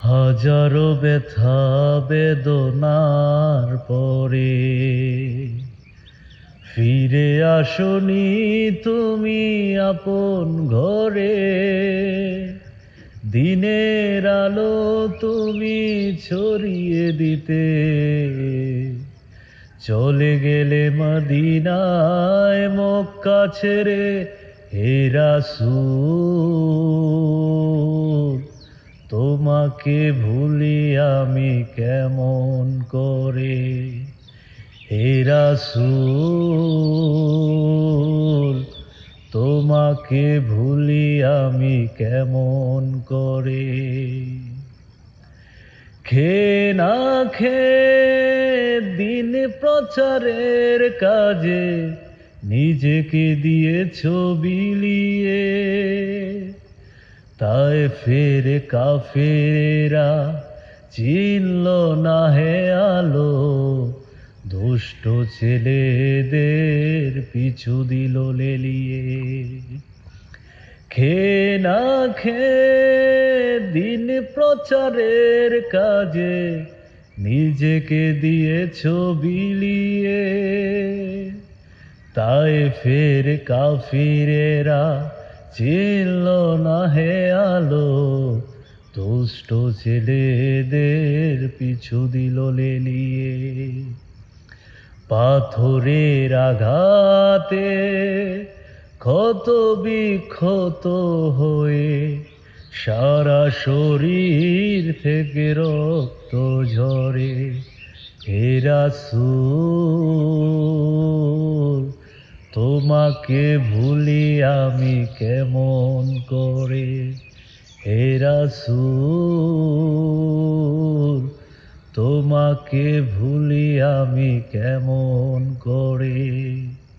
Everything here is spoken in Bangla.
হাজারো ব্যথা বেদনার পরে ফিরে আসনি তুমি আপন ঘরে। দিনের আলো তুমি ছড়িয়ে দিতে চলে গেলে মদিনায় মক্কা ছেড়ে। হে রাসূল তোমাকে ভুলি আমি কেমন করে। হে রাসূল তোমাকে ভুলি আমি কেমন করে। খেয়ে না খেয়ে দিন প্রচারের কাজে নিজেকে দিয়েছ বিলিয়ে। তায়েফের কাফেরেরা চিনল না হে আলো, দুষ্ট ছেলেদের পিছু দিল লেলিয়ে। খেয়ে না খেয়ে দিন প্রচারের কাজে নিজেকে দিয়েছ বিলিয়ে। তায়েফের কাফিরেরা চিনল না হে আলো, দুষ্ট ছেলেদের পিছু দিল লেলিয়ে। পাথরের আঘাতে ক্ষত বিক্ষত হয়ে সারা শরীর থেকে রক্ত ঝরে। হে রাসূল তোমাকে ভুলি আমি কেমন করে। হে রাসূল তোমাকে ভুলি আমি কেমন করে।